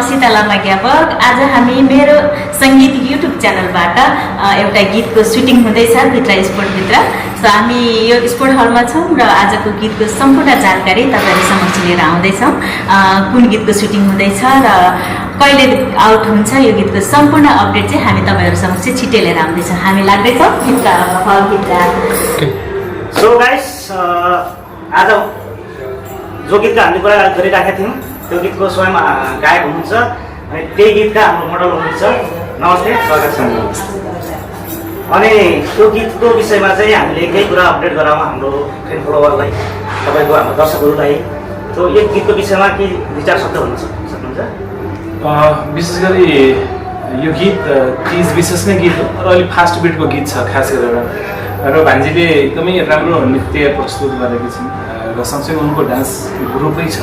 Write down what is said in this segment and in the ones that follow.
सीता लामा ज्ञापक। आज हामी मेरो सङ्गीत युट्युब च्यानलबाट एउटा गीतको सुटिङ हुँदैछ भित्र स्पोर्टभित्र। सो हामी यो स्पोर्ट हलमा छौँ र आजको गीतको सम्पूर्ण जानकारी तपाईँहरू समक्ष लिएर आउँदैछौँ। कुन गीतको सुटिङ हुँदैछ र कहिले आउट हुन्छ यो गीतको सम्पूर्ण अपडेट चाहिँ हामी तपाईँहरू समक्ष छिट्टै लिएर आउँदैछौँ। हामी लाग्दैछौँ हलभित्र। सो गाइस, आज जो गीतका हामीले कुरा गरिराखेका थियौँ त्यो गीतको स्वयं गायक हुनुहुन्छ अनि त्यही गीतका हाम्रो मोडल हुनुहुन्छ। नमस्ते, स्वागत छ। अनि त्यो गीतको विषयमा चाहिँ हामीले केही कुरा अपडेट गराउँ हाम्रो फ्रेन्ड फलोवरलाई, तपाईँको हाम्रो दर्शकहरूलाई। त्यो एक गीतको विषयमा के विचार शब्द भन्न सक्नुहुन्छ? विशेष गरी यो गीत 30 विशेष नै गीत हो र अलिक फास्ट बिटको गीत छ खास गरेर। र भान्जीले एकदमै राम्रो नृत्य प्रस्तुत गरेकी छिन् र सँगसँगै उनको डान्स ग्रुपै छ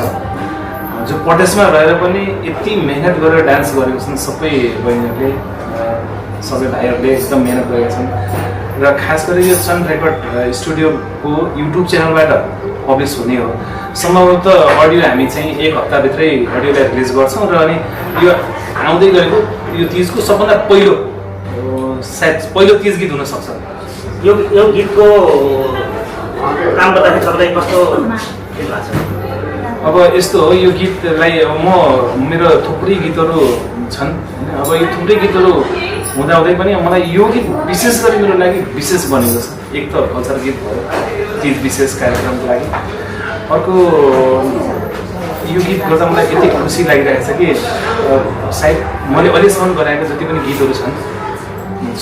जो प्रदेशमा रहेर पनि यति मेहनत गरेर डान्स गरेको छन्। सबै बहिनीहरूले, सबै भाइहरूले एकदम मेहनत गरेका छन् र खास गरी यो सन रेकर्ड स्टुडियोको युट्युब च्यानलबाट पब्लिस हुने हो। सम्भवतः अडियो हामी चाहिँ एक हप्ताभित्रै अडियोलाई रिलिज गर्छौँ र अनि यो आउँदै गरेको यो 30को सबभन्दा पहिलो सायद पहिलो 30 गीत हुनसक्छ। यो गीतको काम गर्दाखेरि तपाईँलाई कस्तो फिल भएको छ? अब यस्तो हो, यो गीतलाई मेरो थुप्रै गीतहरू छन् होइन। अब यो थुप्रै गीतहरू हुँदाहुँदै पनि मलाई यो गीत विशेष गरी मेरो लागि विशेष बनेको छ। एक त कल्चर गीत भयो 30 विशेष कार्यक्रमको लागि, अर्को यो गीत गर्दा मलाई यति खुसी लागिरहेको छ कि सायद मैले अहिलेसम्म गराएका जति पनि गीतहरू छन्,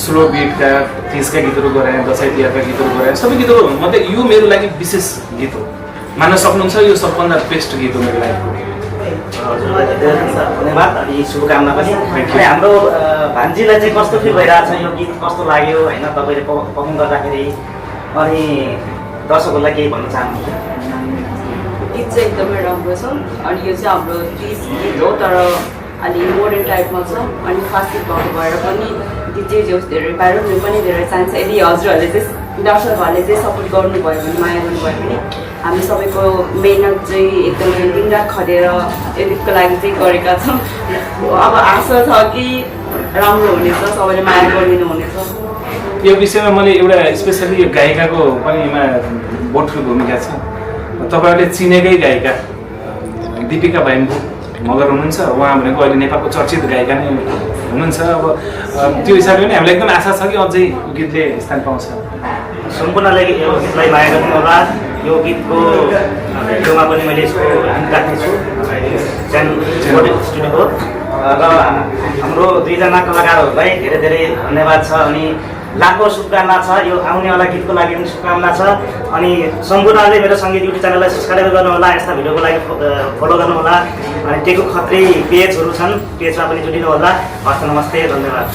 स्लो बिटका 30का गीतहरू गराएँ, दसैँ तिहारका गीतहरू गराएँ, सबै गीतहरू मध्ये यो मेरो लागि विशेष गीत हो। मान्न सक्नुहुन्छ यो सबभन्दा बेस्ट गीत हो मेरो लाइफको। धन्यवाद अनि शुभकामना पनि। हाम्रो भान्जीलाई चाहिँ कस्तो फिल भइरहेको छ, यो गीत कस्तो लाग्यो होइन तपाईँले पर्फर्म गर्दाखेरि? अनि दर्शकहरूलाई केही भन्न चाहनुहुन्छ? गीत चाहिँ एकदमै राम्रो छ अनि यो चाहिँ हाम्रो 30 गीत हो तर अलि मोडर्न टाइपमा छ अनि फास्ट गीत भएको भएर पनि गीत चाहिँ जो धेरै भाइरल हुनु पनि धेरै चान्स छ। यदि हजुरहरूले चाहिँ दर्शकहरूले चाहिँ सपोर्ट गर्नुभयो भने, माया गर्नुभयो भने हामी सबैको मेहनत चाहिँ एकदमै दिनरात खटेर यो गीतको लागि चाहिँ गरेका छौँ। अब आशा छ कि राम्रो हुनेछ, सबैले माया गरिदिनु हुनेछ। यो विषयमा मैले एउटा स्पेसली यो गायिकाको पनि बोटको भूमिका छ। तपाईँहरूले चिनेकै गायिका दिपिका भाइम्बु मगर हुनुहुन्छ। उहाँ भनेको अहिले नेपालको चर्चित गायिका नै हुनुहुन्छ। अब त्यो हिसाबले पनि हामीलाई एकदम आशा छ कि अझै गीतले स्थान पाउँछ। सम्पूर्णले यो गीतलाई माया गरिदिनु होला। यो गीतको भिडियोमा पनि मैले यसको लिङ्क राख्नेछु च्यानल स्टुडियोको। र हाम्रो दुईजना कलाकारहरूलाई धेरै धेरै धन्यवाद छ अनि लाखौँ शुभकामना छ। यो आउनेवाला गीतको लागि पनि शुभकामना छ। अनि सम्पूर्णले मेरो सङ्गीत युट्युब च्यानललाई सब्सक्राइब गर्नुहोला, यस्ता भिडियोको लागि फलो गर्नुहोला। अनि टेकु खत्री पेजहरू छन्, पेजमा पनि जुटिनु होला। हस्त, नमस्ते, धन्यवाद।